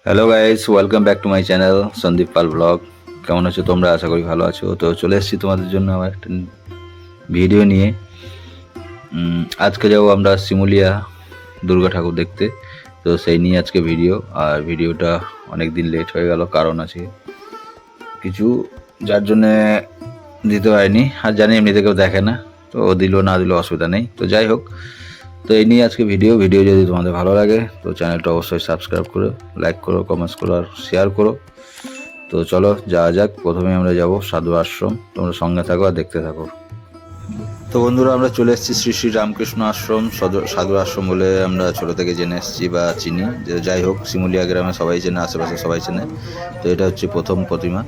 Hello guys, welcome back to my channel Sandeep Pal blog. কেমন আছো তোমরা? আশা করি ভালো আছো। তো চলে এসেছি তোমাদের জন্য আমার একটা ভিডিও নিয়ে। আজকে যাবো আমরা শিমুলিয়া দুর্গা ঠাকুর দেখতে। তো সেই নিয়ে আজকে ভিডিও। আর ভিডিওটা অনেক দিন লেট হয়ে গেল, কারণ আছে কিছু, যার জন্যে দিতে পারিনি। আর জানি এমনিতে কেউ দেখে না, তো দিল না দিল অসুবিধা নেই। তো যাই হোক, তো এই নিয়ে আজকে ভিডিও যদি তোমাদের ভালো লাগে তো চ্যানেলটা অবশ্যই সাবস্ক্রাইব করো, লাইক করো, কমেন্টস করো আর শেয়ার করো। তো চলো যাওয়া যাক। প্রথমে আমরা যাব সাধু আশ্রম। তোমরা সঙ্গে থাকো আর দেখতে থাকো। তো বন্ধুরা, আমরা চলে এসেছি শ্রী শ্রী রামকৃষ্ণ আশ্রম, সাধু আশ্রম বলে আমরা ছোটো থেকে জেনে এসেছি বা চিনি। যে যাই হোক, শিমুলিয়া গ্রামে সবাই চেনে, আশেপাশে সবাই চেনে। তো এটা হচ্ছে প্রথম প্রতিমা,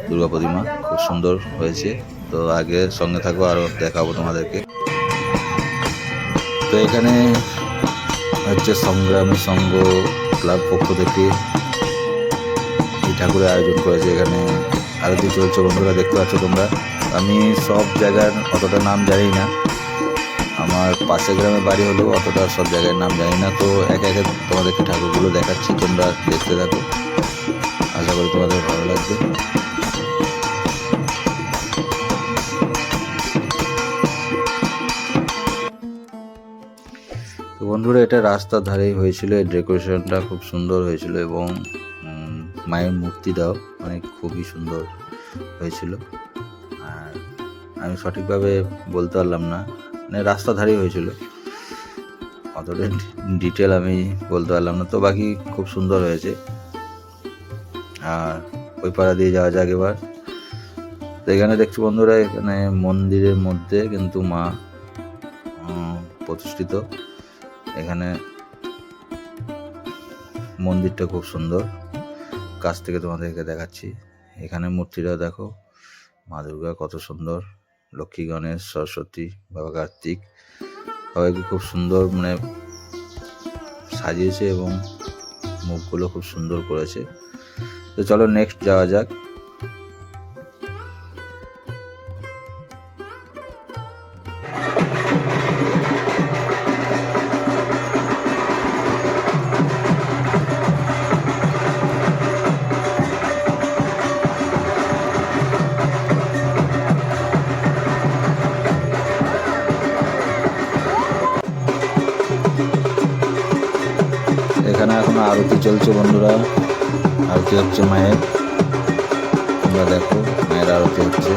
দুর্গা প্রতিমা, খুব সুন্দর হয়েছে। তো আগে সঙ্গে থাকো, আরও দেখাবো তোমাদেরকে। তো এখানে হচ্ছে সংগ্রামী সংঘ ক্লাব পক্ষ থেকে এই ঠাকুরের আয়োজন করেছে। এখানে আরতি চলছে, বন্ধুরা দেখতে পাচ্ছ তোমরা। আমি সব জায়গার অতটা নাম জানি না, আমার পাশের গ্রামে বাড়ি হলেও অতটা সব জায়গার নাম জানি না। তো একে একে তোমাদেরকে ঠাকুরগুলো দেখাচ্ছি, তোমরা দেখতে থাকো, আশা করি তোমাদের ভালো লাগবে। তো বন্ধুরা, এটা রাস্তার ধারেই হয়েছিল, ডেকোরেশনটা খুব সুন্দর হয়েছিল এবং মায়ের মূর্তিটাও মানে খুবই সুন্দর হয়েছিল। আর আমি সঠিকভাবে বলতে পারলাম না, মানে রাস্তা ধারেই হয়েছিল, অতটা ডিটেল আমি বলতে পারলাম না। তো বাকি খুব সুন্দর হয়েছে। আর ওই পাড়া দিয়ে যাওয়া যাক এবার। তো এখানে দেখছি বন্ধুরা, এখানে মন্দিরের মধ্যে কিন্তু মা প্রতিষ্ঠিত। এখানে মন্দিরটা খুব সুন্দর, কাছ থেকে তোমাদেরকে দেখাচ্ছি। এখানে মূর্তিটা দেখো, মা দুর্গা কত সুন্দর, লক্ষ্মী, গণেশ, সরস্বতী, বাবা কার্তিক, সবাইকে খুব সুন্দর মানে সাজিয়েছে এবং মুখগুলো খুব সুন্দর করেছে। তো চলো নেক্সট যাওয়া যাক। এখানে এখন আরতি চলছে বন্ধুরা, আরতি হচ্ছে মায়ের, তোমরা দেখো মায়ের আরতি হচ্ছে।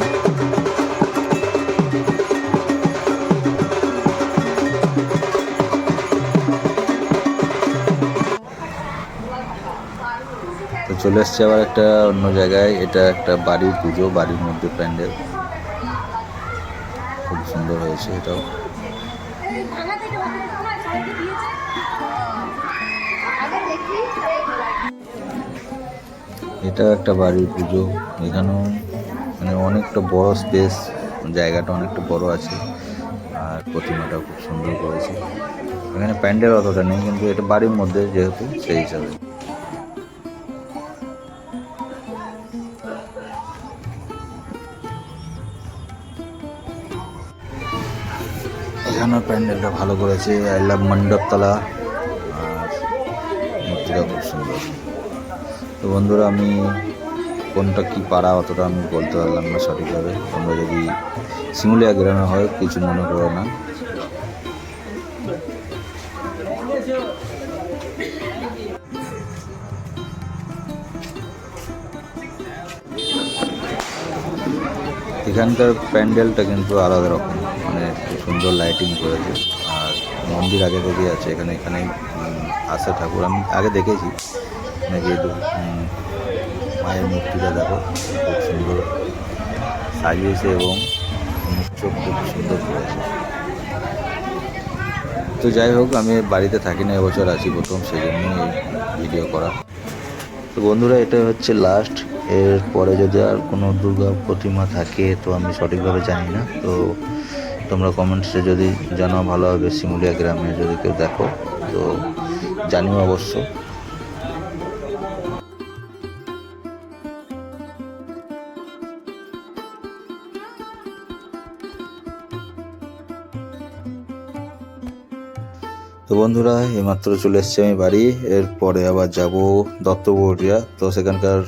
তো চলে এসছে আবার একটা অন্য জায়গায়, এটা একটা বাড়ির পুজো, বাড়ির মধ্যে প্যান্ডেল, খুব সুন্দর হয়েছে এটাও। এটা একটা বাড়ির পুজো, এখানেও মানে অনেকটা বড় স্পেস, জায়গাটা অনেকটা বড় আছে। আর প্রতিমাটাও খুব সুন্দর করেছে। এখানে প্যান্ডেল অতটা নেই, কিন্তু এটা বাড়ির মধ্যে যেহেতু সেই হিসাবে। এখানেও প্যান্ডেলটা ভালো করেছে, আই লাভ মণ্ডপতলা। আর মূর্তিটা খুব সুন্দর। তো বন্ধুরা, আমি কোনটা কি পাড়া অতটা আমি বলতে পারলাম না সঠিকভাবে। তোমরা যদি শিমুলিয়া গ্রামে হয় কিছু মনে করো না। এখানকার প্যান্ডেলটা কিন্তু আলাদা রকম, মানে খুব সুন্দর লাইটিং করেছে। আর মন্দির আগে থেকেই আছে এখানে, এখানেই আসে ঠাকুর। আমি আগে দেখেছি, মানে যেহেতু মায়ের মূর্তিটা দেখো খুব সুন্দর সাজিয়েছে এবং মুখ খুব সুন্দর করেছে। তো যাই হোক, আমি বাড়িতে থাকি না, এবছর আছি প্রথম, সেই জন্যই ভিডিও করা। তো বন্ধুরা, এটা হচ্ছে লাস্ট। এর পরে যদি আর কোনো দুর্গা প্রতিমা থাকে তো আমি সঠিকভাবে জানি না। তো তোমরা কমেন্টসে যদি জানাও ভালো হবে, শিমুলিয়া গ্রামে যদি কেউ দেখো তো জানিও অবশ্য। তো তো বন্ধুরা এইমাত্র চলে এসেছি আমি বাড়ি, এরপরে আবার যাব দত্তবটিয়া। তো সেখানকার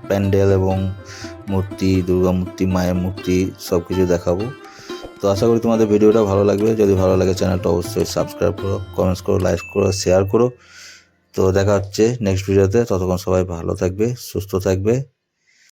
প্যান্ডেল এবং মূর্তি, দুর্গা মূর্তি, মায়ের মূর্তি সব কিছু দেখাবো। তো আশা করি তোমাদের ভিডিওটা ভালো লাগবে। যদি ভালো লাগে চ্যানেলটা অবশ্যই সাবস্ক্রাইব করো, কমেন্টস করো, লাইক করো, শেয়ার করো। তো দেখা হচ্ছে নেক্সট ভিডিওতে। ততক্ষণ সবাই ভালো থাকবে, সুস্থ থাকবে।